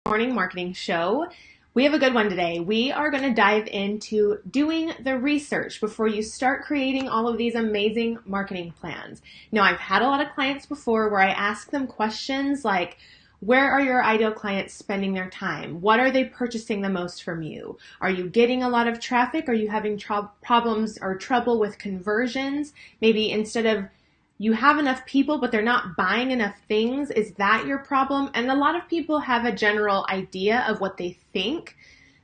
Morning Marketing Show. We have a good one today. We are going to dive into doing the research before you start creating all of these amazing marketing plans. Now, I've had a lot of clients before where I ask them questions like, where are your ideal clients spending their time? What are they purchasing the most from you? Are you getting a lot of traffic? Are you having problems or trouble with conversions? Maybe instead of you have enough people, but they're not buying enough things. Is that your problem? And a lot of people have a general idea of what they think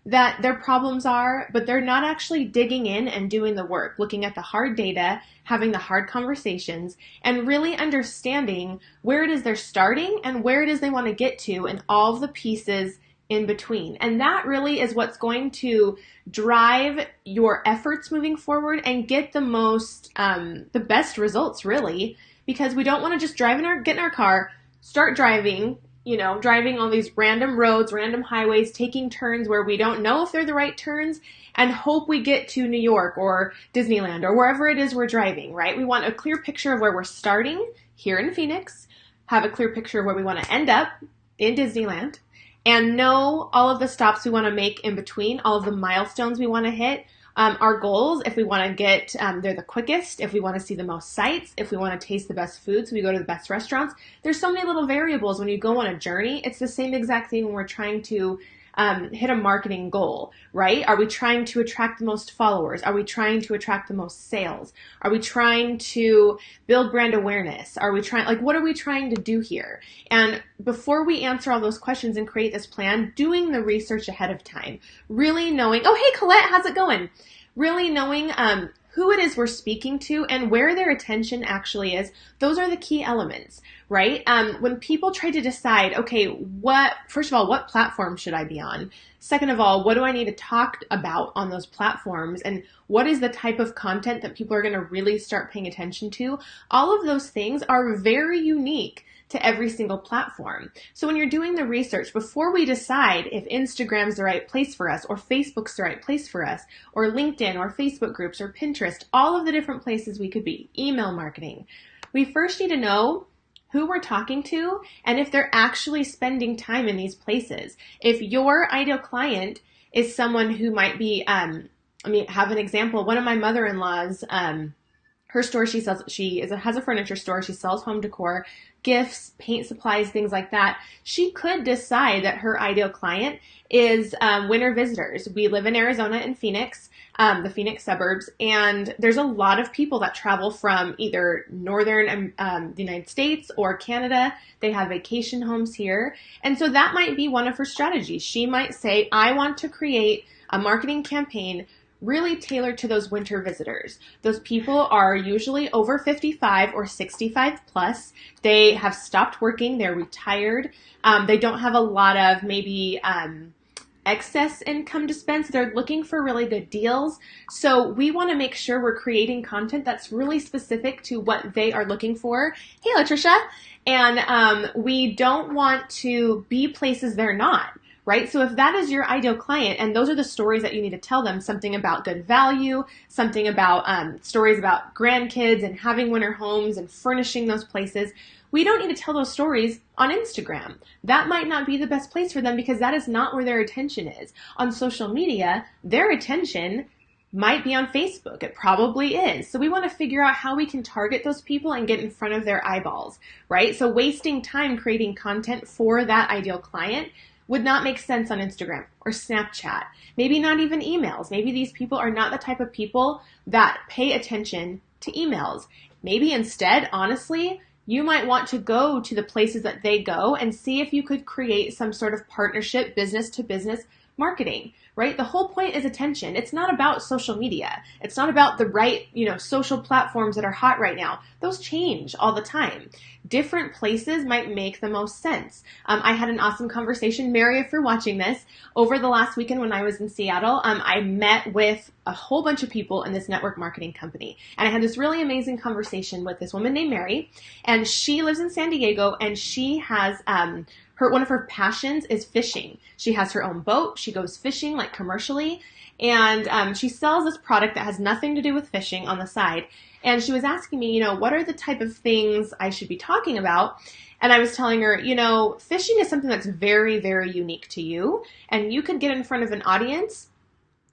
that their problems are, but they're not actually digging in and doing the work, looking at the hard data, having the hard conversations, and really understanding where it is they're starting and where it is they want to get to and all of the pieces in between. And that really is what's going to drive your efforts moving forward and get the best results, really, because we don't want to just get in our car, start driving, driving on these random roads, random highways, taking turns where we don't know if they're the right turns, and hope we get to New York or Disneyland or wherever it is we're driving, right? We want a clear picture of where we're starting here in Phoenix, have a clear picture of where we want to end up in Disneyland, and know all of the stops we want to make in between, all of the milestones we want to hit, our goals, if we want to get there the quickest, if we want to see the most sights, if we want to taste the best food, so we go to the best restaurants. There's so many little variables when you go on a journey. It's the same exact thing when we're trying to hit a marketing goal, right? Are we trying to attract the most followers? Are we trying to attract the most sales? Are we trying to build brand awareness? What are we trying to do here? And before we answer all those questions and create this plan, doing the research ahead of time, really knowing, oh, hey, Colette, how's it going? Really knowing who it is we're speaking to and where their attention actually is. Those are the key elements, right? When people try to decide, okay, first of all, what platform should I be on? Second of all, what do I need to talk about on those platforms? And what is the type of content that people are going to really start paying attention to? All of those things are very unique to every single platform. So when you're doing the research, before we decide if Instagram's the right place for us, or Facebook's the right place for us, or LinkedIn, or Facebook groups, or Pinterest, all of the different places we could be, email marketing, we first need to know who we're talking to and if they're actually spending time in these places. If your ideal client is someone who might be, have an example. One of my mother-in-law's, her store, has a furniture store. She sells home decor, gifts, paint supplies, things like that. She could decide that her ideal client is winter visitors. We live in Arizona in Phoenix, the Phoenix suburbs, and there's a lot of people that travel from either northern the United States or Canada. They have vacation homes here. And so that might be one of her strategies. She might say, I want to create a marketing campaign really tailored to those winter visitors. Those people are usually over 55 or 65 plus. They have stopped working. They're retired. They don't have a lot of maybe excess income to spend. So they're looking for really good deals. So we want to make sure we're creating content that's really specific to what they are looking for. Hey, Latricia. And we don't want to be places they're not. Right? So if that is your ideal client and those are the stories that you need to tell them, something about good value, something about stories about grandkids and having winter homes and furnishing those places, we don't need to tell those stories on Instagram. That might not be the best place for them because that is not where their attention is. On social media, their attention might be on Facebook. It probably is. So we want to figure out how we can target those people and get in front of their eyeballs, right? So wasting time creating content for that ideal client would not make sense on Instagram or Snapchat. Maybe not even emails. Maybe these people are not the type of people that pay attention to emails. Maybe instead, honestly, you might want to go to the places that they go and see if you could create some sort of partnership, business to business marketing, right? The whole point is attention. It's not about social media. It's not about the right, social platforms that are hot right now. Those change all the time. Different places might make the most sense. I had an awesome conversation, Mary, if you're watching this, over the last weekend when I was in Seattle. I met with a whole bunch of people in this network marketing company. And I had this really amazing conversation with this woman named Mary. And she lives in San Diego, and she has one of her passions is fishing. She has her own boat. She goes fishing like commercially. And she sells this product that has nothing to do with fishing on the side. And she was asking me, what are the type of things I should be talking about? And I was telling her, fishing is something that's very, very unique to you, and you could get in front of an audience,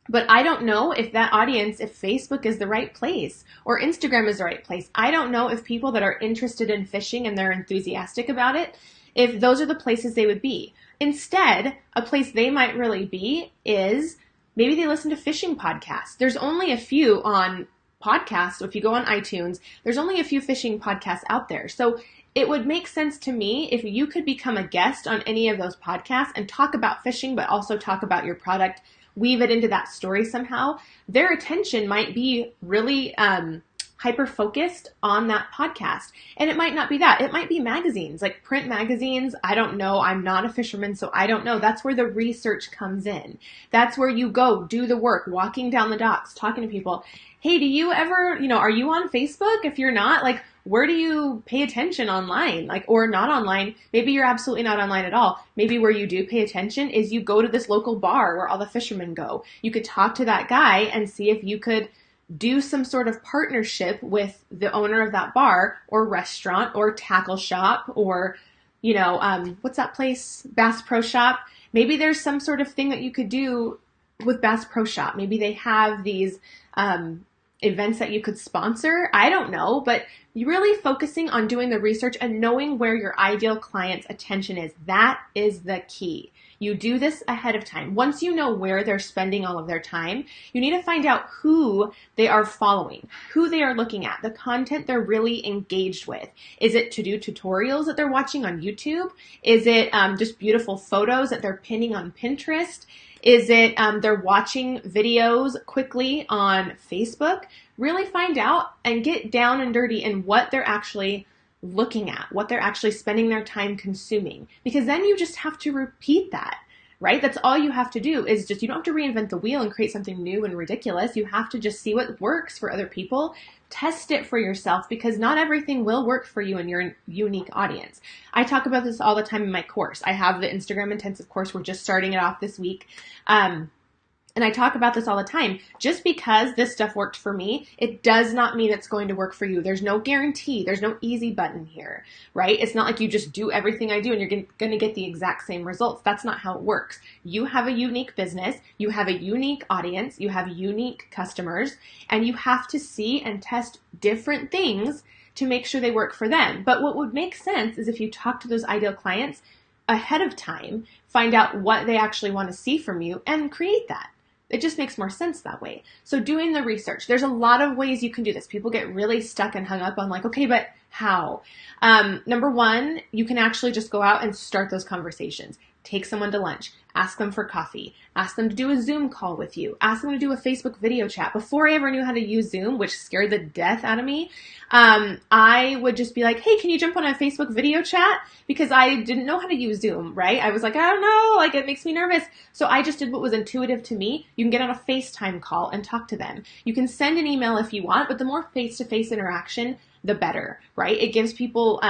but I don't know if that audience, if Facebook is the right place or Instagram is the right place. I don't know if people that are interested in fishing and they're enthusiastic about it, if those are the places they would be. Instead, a place they might really be is maybe they listen to fishing podcasts. There's only a few on podcasts. So if you go on iTunes, there's only a few fishing podcasts out there. So it would make sense to me if you could become a guest on any of those podcasts and talk about fishing, but also talk about your product, weave it into that story somehow. Their attention might be really hyper-focused on that podcast. And it might not be that. It might be magazines, like print magazines. I don't know. I'm not a fisherman, so I don't know. That's where the research comes in. That's where you go, do the work, walking down the docks, talking to people. Hey, do you ever, are you on Facebook? If you're not, where do you pay attention online? Or not online? Maybe you're absolutely not online at all. Maybe where you do pay attention is you go to this local bar where all the fishermen go. You could talk to that guy and see if you could do some sort of partnership with the owner of that bar or restaurant or tackle shop or, what's that place? Bass Pro Shop. Maybe there's some sort of thing that you could do with Bass Pro Shop. Maybe they have these events that you could sponsor. I don't know, but you're really focusing on doing the research and knowing where your ideal client's attention is. That is the key. You do this ahead of time. Once you know where they're spending all of their time, you need to find out who they are following, who they are looking at, the content they're really engaged with. Is it to do tutorials that they're watching on YouTube? Is it just beautiful photos that they're pinning on Pinterest? Is it they're watching videos quickly on Facebook? Really find out and get down and dirty in what they're actually looking at, what they're actually spending their time consuming. Because then you just have to repeat that, right? That's all you have to do is you don't have to reinvent the wheel and create something new and ridiculous. You have to just see what works for other people. Test it for yourself because not everything will work for you and your unique audience. I talk about this all the time in my course. I have the Instagram intensive course. We're just starting it off this week. And I talk about this all the time. Just because this stuff worked for me, it does not mean it's going to work for you. There's no guarantee. There's no easy button here, right? It's not like you just do everything I do and you're going to get the exact same results. That's not how it works. You have a unique business. You have a unique audience. You have unique customers. And you have to see and test different things to make sure they work for them. But what would make sense is if you talk to those ideal clients ahead of time, find out what they actually want to see from you, and create that. It just makes more sense that way. So doing the research, there's a lot of ways you can do this. People get really stuck and hung up on okay, but how? Number one, you can actually just go out and start those conversations. Take someone to lunch, ask them for coffee, ask them to do a Zoom call with you, ask them to do a Facebook video chat. Before I ever knew how to use Zoom, which scared the death out of me, I would just be like, hey, can you jump on a Facebook video chat? Because I didn't know how to use Zoom, right? I was like, I don't know, it makes me nervous. So I just did what was intuitive to me. You can get on a FaceTime call and talk to them. You can send an email if you want, but the more face-to-face interaction, the better, right? It gives people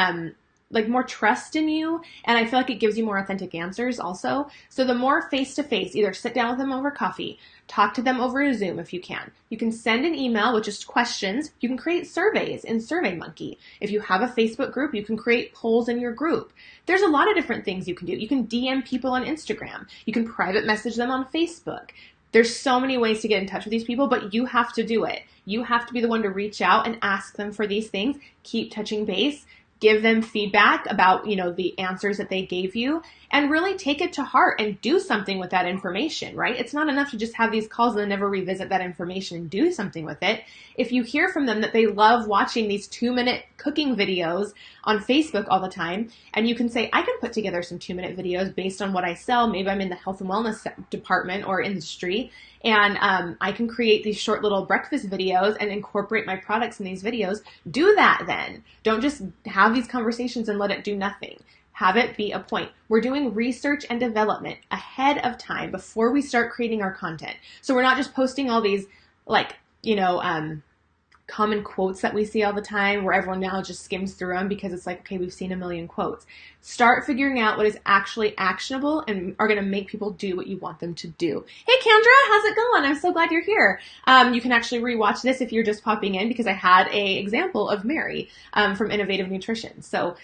more trust in you, and I feel like it gives you more authentic answers also. So the more face-to-face, either sit down with them over coffee, talk to them over a Zoom if you can. You can send an email with just questions. You can create surveys in SurveyMonkey. If you have a Facebook group, you can create polls in your group. There's a lot of different things you can do. You can DM people on Instagram. You can private message them on Facebook. There's so many ways to get in touch with these people, but you have to do it. You have to be the one to reach out and ask them for these things. Keep touching base. Give them feedback about, the answers that they gave you, and really take it to heart and do something with that information, right? It's not enough to just have these calls and then never revisit that information and do something with it. If you hear from them that they love watching these 2-minute cooking videos on Facebook all the time, and you can say, I can put together some 2-minute videos based on what I sell. Maybe I'm in the health and wellness department or industry, and I can create these short little breakfast videos and incorporate my products in these videos. Do that then. Don't just have these conversations and let it do nothing. Have it be a point. We're doing research and development ahead of time before we start creating our content. So we're not just posting all these common quotes that we see all the time where everyone now just skims through them because it's like, okay, we've seen a million quotes. Start figuring out what is actually actionable and are going to make people do what you want them to do. Hey, Kendra, how's it going? I'm so glad you're here. You can actually rewatch this if you're just popping in because I had a example of Mary from Innovative Nutrition. So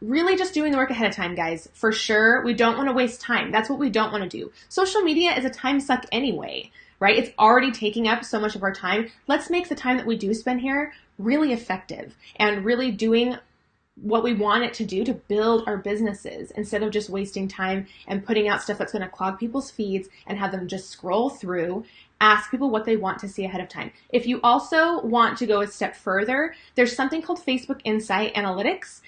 really just doing the work ahead of time, guys. For sure, we don't want to waste time. That's what we don't want to do. Social media is a time suck anyway. Right? It's already taking up so much of our time. Let's make the time that we do spend here really effective and really doing what we want it to do to build our businesses instead of just wasting time and putting out stuff that's going to clog people's feeds and have them just scroll through. Ask people what they want to see ahead of time. If you also want to go a step further, there's something called Facebook Insight Analytics.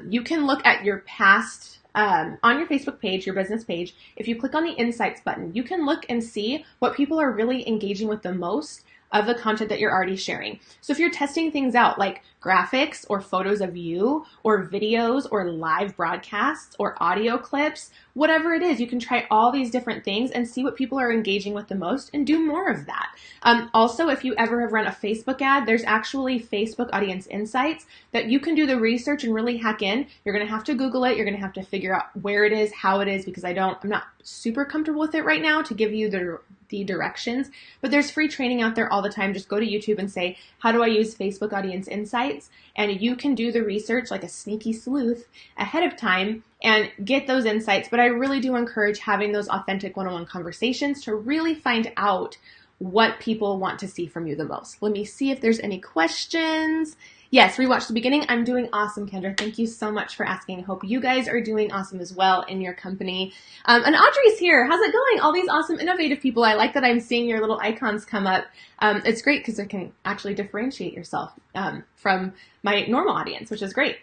You can look at your past on your Facebook page, your business page. If you click on the Insights button, you can look and see what people are really engaging with the most of the content that you're already sharing. So if you're testing things out like graphics or photos of you or videos or live broadcasts or audio clips, whatever it is, you can try all these different things and see what people are engaging with the most and do more of that. Also, if you ever have run a Facebook ad, there's actually Facebook Audience Insights that you can do the research and really hack in. You're going to have to Google it. You're going to have to figure out where it is, how it is, because I'm not super comfortable with it right now to give you the directions, but there's free training out there all the time. Just go to YouTube and say, how do I use Facebook Audience Insights? And you can do the research like a sneaky sleuth ahead of time and get those insights. But I really do encourage having those authentic one-on-one conversations to really find out what people want to see from you the most. Let me see if there's any questions. Yes, rewatch the beginning. I'm doing awesome, Kendra. Thank you so much for asking. Hope you guys are doing awesome as well in your company. And Audrey's here. How's it going? All these awesome, innovative people. I like that I'm seeing your little icons come up. It's great because it can actually differentiate yourself from my normal audience, which is great.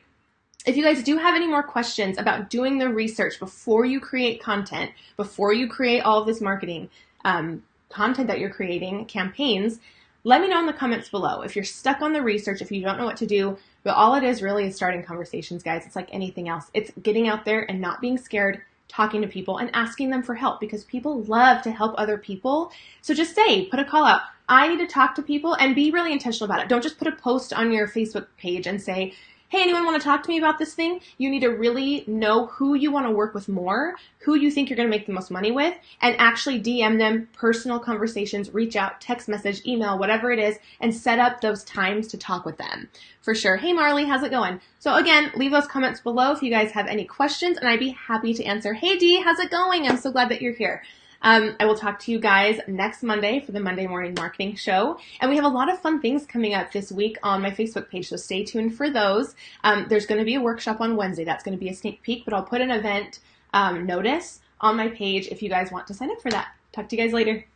If you guys do have any more questions about doing the research before you create content, before you create all of this marketing content that you're creating, campaigns, let me know in the comments below. If you're stuck on the research, if you don't know what to do, but all it is really is starting conversations, guys. It's like anything else. It's getting out there and not being scared, talking to people and asking them for help because people love to help other people. So just put a call out. I need to talk to people and be really intentional about it. Don't just put a post on your Facebook page and say, hey, anyone want to talk to me about this thing? You need to really know who you want to work with more, who you think you're going to make the most money with, and actually DM them personal conversations, reach out, text message, email, whatever it is, and set up those times to talk with them. For sure. Hey, Marley, how's it going? So again, leave those comments below if you guys have any questions, and I'd be happy to answer. Hey, Dee, how's it going? I'm so glad that you're here. I will talk to you guys next Monday for the Monday Morning Marketing Show. And we have a lot of fun things coming up this week on my Facebook page, so stay tuned for those. There's going to be a workshop on Wednesday. That's going to be a sneak peek, but I'll put an event notice on my page if you guys want to sign up for that. Talk to you guys later.